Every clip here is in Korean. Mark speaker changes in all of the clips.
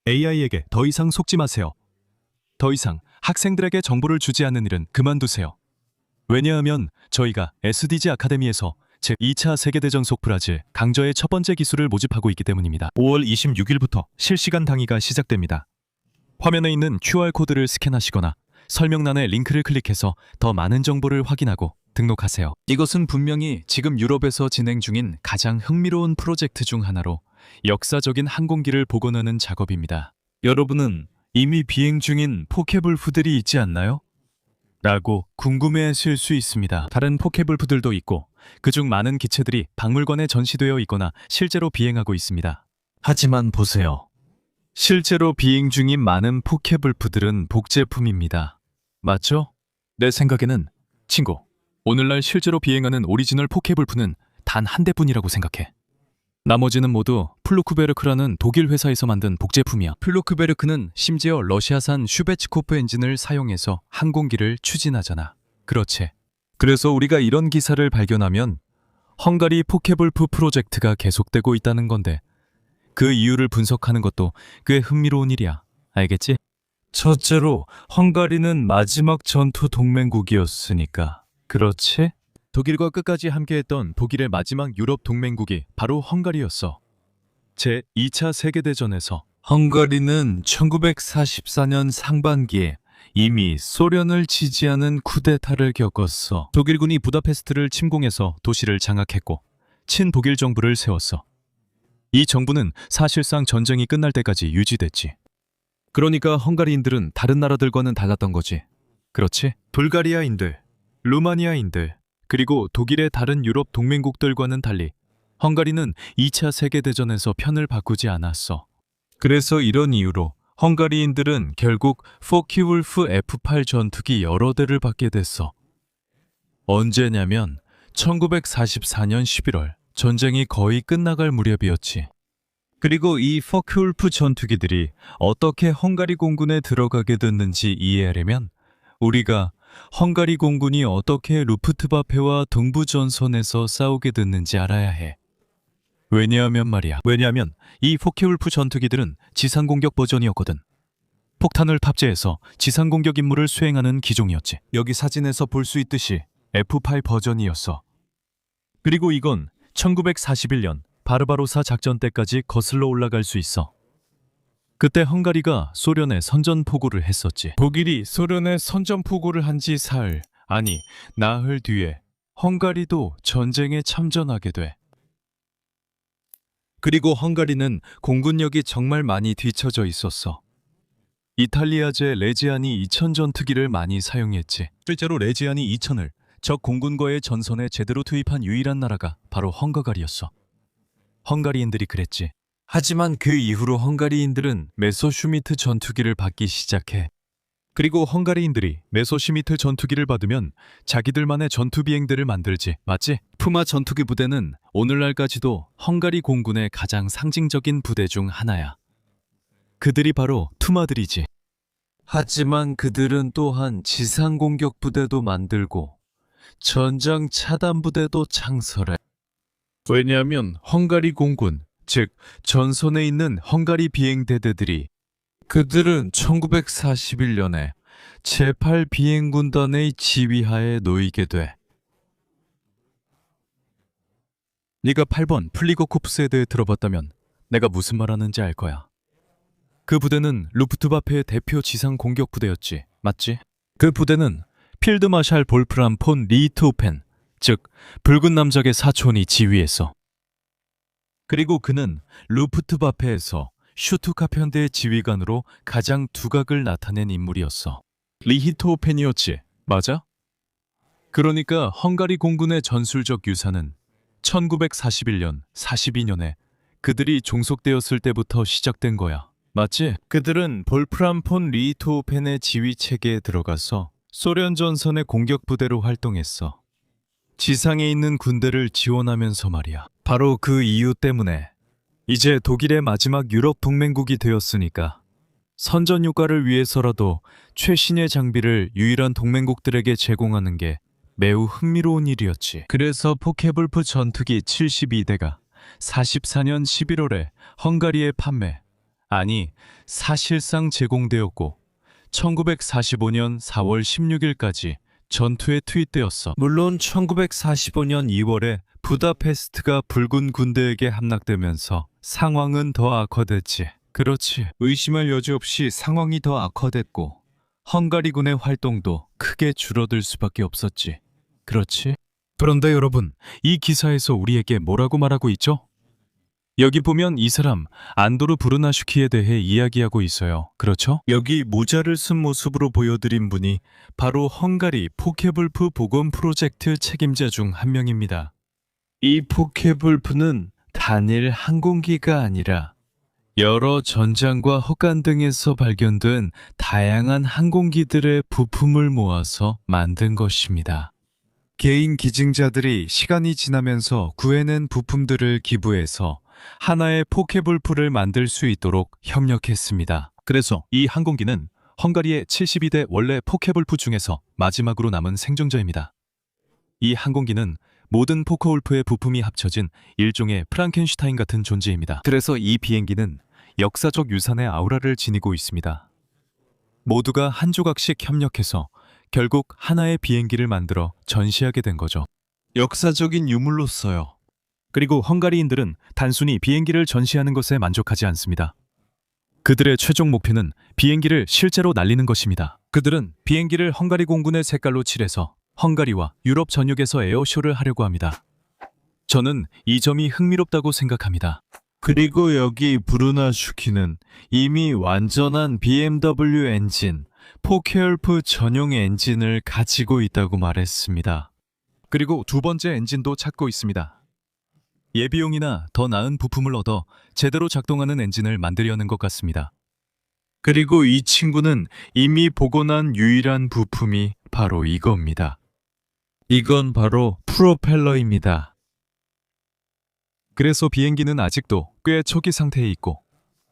Speaker 1: AI에게 더 이상 속지 마세요. 더 이상 학생들에게 정보를 주지 않는 일은 그만두세요. 왜냐하면 저희가 SDG 아카데미에서 제2차 세계대전 속 브라질 강저의 첫 번째 기술을 모집하고 있기 때문입니다. 5월 26일부터 실시간 강의가 시작됩니다. 화면에 있는 QR코드를 스캔하시거나 설명란의 링크를 클릭해서 더 많은 정보를 확인하고 등록하세요. 이것은 분명히 지금 유럽에서 진행 중인 가장 흥미로운 프로젝트 중 하나로 역사적인 항공기를 복원하는 작업입니다. 여러분은 이미 비행 중인 포케블프들이 있지 않나요? 라고 궁금해하실 수 있습니다. 다른 포케블프들도 있고 그중 많은 기체들이 박물관에 전시되어 있거나 실제로 비행하고 있습니다. 하지만 보세요. 실제로 비행 중인 많은 포케블프들은 복제품입니다. 맞죠? 내 생각에는 친구, 오늘날 실제로 비행하는 오리지널 포케블프는 단 한 대뿐이라고 생각해. 나머지는 모두 플루크베르크라는 독일 회사에서 만든 복제품이야. 플루크베르크는 심지어 러시아산 슈베츠코프 엔진을 사용해서 항공기를 추진하잖아. 그렇지. 그래서 우리가 이런 기사를 발견하면 헝가리 포케블프 프로젝트가 계속되고 있다는 건데 그 이유를 분석하는 것도 꽤 흥미로운 일이야. 알겠지? 첫째로 헝가리는 마지막 전투 동맹국이었으니까. 그렇지? 독일과 끝까지 함께했던 독일의 마지막 유럽 동맹국이 바로 헝가리였어. 제2차 세계대전에서 헝가리는 1944년 상반기에 이미 소련을 지지하는 쿠데타를 겪었어. 독일군이 부다페스트를 침공해서 도시를 장악했고 친독일 정부를 세웠어. 이 정부는 사실상 전쟁이 끝날 때까지 유지됐지. 그러니까 헝가리인들은 다른 나라들과는 달랐던 거지. 그렇지? 불가리아인들, 루마니아인들, 그리고 독일의 다른 유럽 동맹국들과는 달리 헝가리는 2차 세계대전에서 편을 바꾸지 않았어. 그래서 이런 이유로 헝가리인들은 결국 포케울프 F8 전투기 여러 대를 받게 됐어. 언제냐면 1944년 11월 전쟁이 거의 끝나갈 무렵이었지. 그리고 이 포케울프 전투기들이 어떻게 헝가리 공군에 들어가게 됐는지 이해하려면 우리가 헝가리 공군이 어떻게 루프트바페와 동부전선에서 싸우게 됐는지 알아야 해. 왜냐하면 이 포케울프 전투기들은 지상공격 버전이었거든. 폭탄을 탑재해서 지상공격 임무를 수행하는 기종이었지. 여기 사진에서 볼 수 있듯이 F8 버전이었어. 그리고 이건 1941년 바르바로사 작전 때까지 거슬러 올라갈 수 있어. 그때 헝가리가 소련에 선전포고를 했었지. 독일이 소련에 선전포고를 한 지 사흘, 아니 나흘 뒤에 헝가리도 전쟁에 참전하게 돼. 그리고 헝가리는 공군력이 정말 많이 뒤처져 있었어. 이탈리아제 레지아니 2000 전투기를 많이 사용했지. 실제로 레지아니 2000을 적 공군과의 전선에 제대로 투입한 유일한 나라가 바로 헝가리였어. 헝가리인들이 그랬지. 하지만 그 이후로 헝가리인들은 메소슈미트 전투기를 받기 시작해. 그리고 헝가리인들이 메소슈미트 전투기를 받으면 자기들만의 전투 비행대를 만들지, 맞지? 푸마 전투기 부대는 오늘날까지도 헝가리 공군의 가장 상징적인 부대 중 하나야. 그들이 바로 투마들이지. 하지만 그들은 또한 지상 공격 부대도 만들고 전장 차단 부대도 창설해. 왜냐하면 헝가리 공군, 즉 전선에 있는 헝가리 비행대대들이 그들은 1941년에 제8 비행군단의 지휘하에 놓이게 돼. 네가 8번 플리거코프스에 대해 들어봤다면 내가 무슨 말하는지 알 거야. 그 부대는 루프트바페의 대표 지상 공격 부대였지, 맞지? 그 부대는 필드마샬 볼프람 폰 리히트호펜, 즉 붉은 남작의 사촌이 지휘했어. 그리고 그는 루프트바페에서 슈투카프 현대의 지휘관으로 가장 두각을 나타낸 인물이었어. 리히트호펜이었지, 맞아? 그러니까 헝가리 공군의 전술적 유산은 1941년, 42년에 그들이 종속되었을 때부터 시작된 거야. 맞지? 그들은 볼프람 폰 리히트호펜의 지휘 체계에 들어가서 소련 전선의 공격 부대로 활동했어. 지상에 있는 군대를 지원하면서 말이야. 바로 그 이유 때문에 이제 독일의 마지막 유럽 동맹국이 되었으니까 선전 효과를 위해서라도 최신의 장비를 유일한 동맹국들에게 제공하는 게 매우 흥미로운 일이었지. 그래서 포케불프 전투기 72대가 44년 11월에 헝가리에 판매, 아니, 사실상 제공되었고 1945년 4월 16일까지 전투에 투입되었어. 물론 1945년 2월에 부다페스트가 붉은 군대에게 함락되면서 상황은 더 악화됐지. 그렇지. 의심할 여지 없이 상황이 더 악화됐고 헝가리군의 활동도 크게 줄어들 수밖에 없었지. 그렇지? 그런데 여러분, 이 기사에서 우리에게 뭐라고 말하고 있죠? 여기 보면 이 사람 안도르 브루나슈키에 대해 이야기하고 있어요. 그렇죠? 여기 모자를 쓴 모습으로 보여드린 분이 바로 헝가리 포케불프 복원 프로젝트 책임자 중 한 명입니다. 이 포케불프는 단일 항공기가 아니라 여러 전장과 헛간 등에서 발견된 다양한 항공기들의 부품을 모아서 만든 것입니다. 개인 기증자들이 시간이 지나면서 구해낸 부품들을 기부해서 하나의 포케불프를 만들 수 있도록 협력했습니다. 그래서 이 항공기는 헝가리의 72대 원래 포케불프 중에서 마지막으로 남은 생존자입니다. 이 항공기는 모든 포케울프의 부품이 합쳐진 일종의 프랑켄슈타인 같은 존재입니다. 그래서 이 비행기는 역사적 유산의 아우라를 지니고 있습니다. 모두가 한 조각씩 협력해서 결국 하나의 비행기를 만들어 전시하게 된 거죠. 역사적인 유물로서요. 그리고 헝가리인들은 단순히 비행기를 전시하는 것에 만족하지 않습니다. 그들의 최종 목표는 비행기를 실제로 날리는 것입니다. 그들은 비행기를 헝가리 공군의 색깔로 칠해서 헝가리와 유럽 전역에서 에어쇼를 하려고 합니다. 저는 이 점이 흥미롭다고 생각합니다. 그리고 여기 브루나슈키는 이미 완전한 BMW 엔진, 포케울프 전용 엔진을 가지고 있다고 말했습니다. 그리고 두 번째 엔진도 찾고 있습니다. 예비용이나 더 나은 부품을 얻어 제대로 작동하는 엔진을 만들려는 것 같습니다. 그리고 이 친구는 이미 복원한 유일한 부품이 바로 이겁니다. 이건 바로 프로펠러입니다. 그래서 비행기는 아직도 꽤 초기 상태에 있고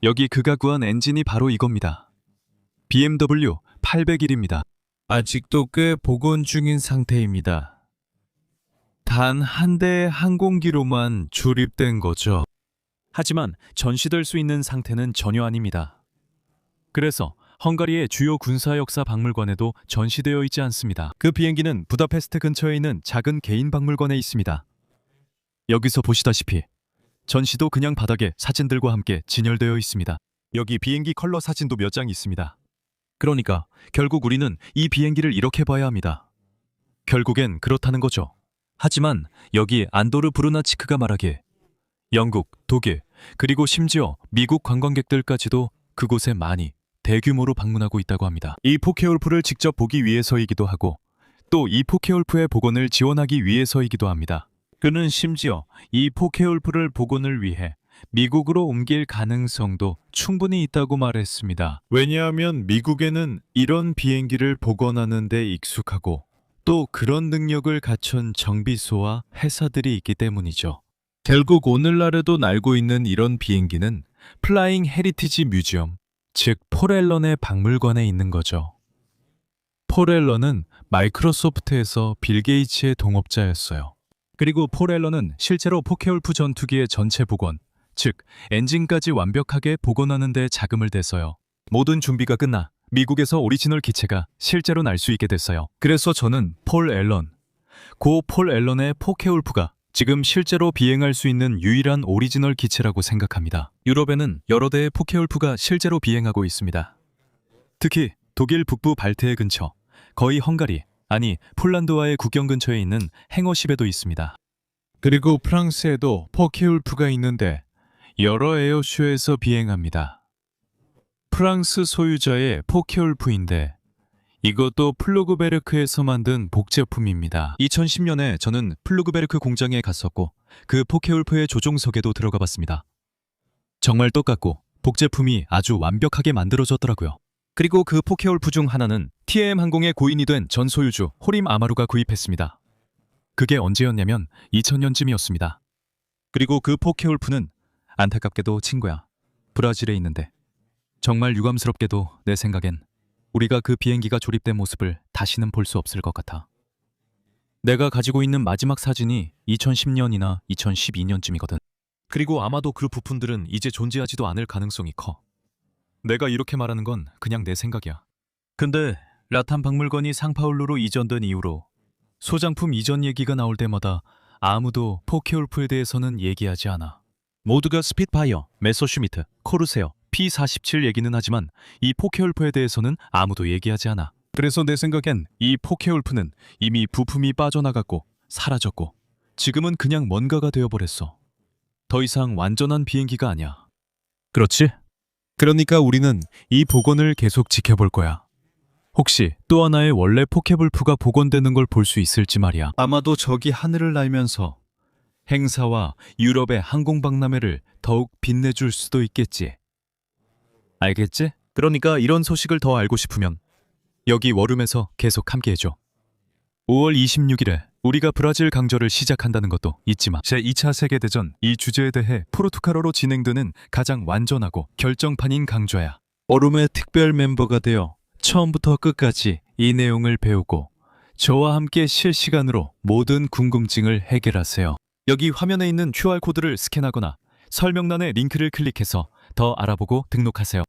Speaker 1: 여기 그가 구한 엔진이 바로 이겁니다. BMW 801입니다. 아직도 꽤 복원 중인 상태입니다. 단 한 대의 항공기로만 조립된 거죠. 하지만 전시될 수 있는 상태는 전혀 아닙니다. 그래서 헝가리의 주요 군사 역사 박물관에도 전시되어 있지 않습니다. 그 비행기는 부다페스트 근처에 있는 작은 개인 박물관에 있습니다. 여기서 보시다시피 전시도 그냥 바닥에 사진들과 함께 진열되어 있습니다. 여기 비행기 컬러 사진도 몇 장 있습니다. 그러니까 결국 우리는 이 비행기를 이렇게 봐야 합니다. 결국엔 그렇다는 거죠. 하지만 여기 안도르 브루나치크가 말하기에 영국, 독일, 그리고 심지어 미국 관광객들까지도 그곳에 많이 대규모로 방문하고 있다고 합니다. 이 포케울프를 직접 보기 위해서이기도 하고 또 이 포케울프의 복원을 지원하기 위해서이기도 합니다. 그는 심지어 이 포케울프를 복원을 위해 미국으로 옮길 가능성도 충분히 있다고 말했습니다. 왜냐하면 미국에는 이런 비행기를 복원하는 데 익숙하고 또 그런 능력을 갖춘 정비소와 회사들이 있기 때문이죠. 결국 오늘날에도 날고 있는 이런 비행기는 플라잉 헤리티지 뮤지엄, 즉 폴 앨런의 박물관에 있는 거죠. 폴 앨런은 마이크로소프트에서 빌 게이츠의 동업자였어요. 그리고 폴 앨런은 실제로 포케울프 전투기의 전체 복원, 즉 엔진까지 완벽하게 복원하는 데 자금을 댔어요. 모든 준비가 끝나 미국에서 오리지널 기체가 실제로 날 수 있게 됐어요. 그래서 저는 폴 앨런, 고 폴 앨런의 포케울프가 지금 실제로 비행할 수 있는 유일한 오리지널 기체라고 생각합니다. 유럽에는 여러 대의 포케울프가 실제로 비행하고 있습니다. 특히 독일 북부 발트해 근처, 거의 헝가리, 아니 폴란드와의 국경 근처에 있는 행어십에도 있습니다. 그리고 프랑스에도 포케울프가 있는데 여러 에어쇼에서 비행합니다. 프랑스 소유자의 포케울프인데 이것도 플루그베르크에서 만든 복제품입니다. 2010년에 저는 플루그베르크 공장에 갔었고 그 포케울프의 조종석에도 들어가 봤습니다. 정말 똑같고 복제품이 아주 완벽하게 만들어졌더라고요. 그리고 그 포케울프 중 하나는 TAM 항공의 고인이 된 전 소유주 호림 아마루가 구입했습니다. 그게 언제였냐면 2000년쯤이었습니다. 그리고 그 포케울프는 안타깝게도 친구야, 브라질에 있는데 정말 유감스럽게도 내 생각엔 우리가 그 비행기가 조립된 모습을 다시는 볼 수 없을 것 같아. 내가 가지고 있는 마지막 사진이 2010년이나 2012년쯤이거든. 그리고 아마도 그 부품들은 이제 존재하지도 않을 가능성이 커. 내가 이렇게 말하는 건 그냥 내 생각이야. 근데 라탄 박물관이 상파울루로 이전된 이후로 소장품 이전 얘기가 나올 때마다 아무도 포케울프에 대해서는 얘기하지 않아. 모두가 스핏파이어, 메서슈미트, 코르세어, P-47 얘기는 하지만 이 포케울프에 대해서는 아무도 얘기하지 않아. 그래서 내 생각엔 이 포케울프는 이미 부품이 빠져나갔고 사라졌고 지금은 그냥 뭔가가 되어버렸어. 더 이상 완전한 비행기가 아니야. 그렇지? 그러니까 우리는 이 복원을 계속 지켜볼 거야. 혹시 또 하나의 원래 포케불프가 복원되는 걸 볼 수 있을지 말이야. 아마도 저기 하늘을 날면서 행사와 유럽의 항공박람회를 더욱 빛내줄 수도 있겠지. 알겠지? 그러니까 이런 소식을 더 알고 싶으면 여기 워룸에서 계속 함께해줘. 5월 26일에 우리가 브라질 강저를 시작한다는 것도 잊지 마. 제2차 세계대전 이 주제에 대해 포르투갈어로 진행되는 가장 완전하고 결정판인 강좌야. 워룸의 특별 멤버가 되어 처음부터 끝까지 이 내용을 배우고 저와 함께 실시간으로 모든 궁금증을 해결하세요. 여기 화면에 있는 QR코드를 스캔하거나 설명란의 링크를 클릭해서 더 알아보고 등록하세요.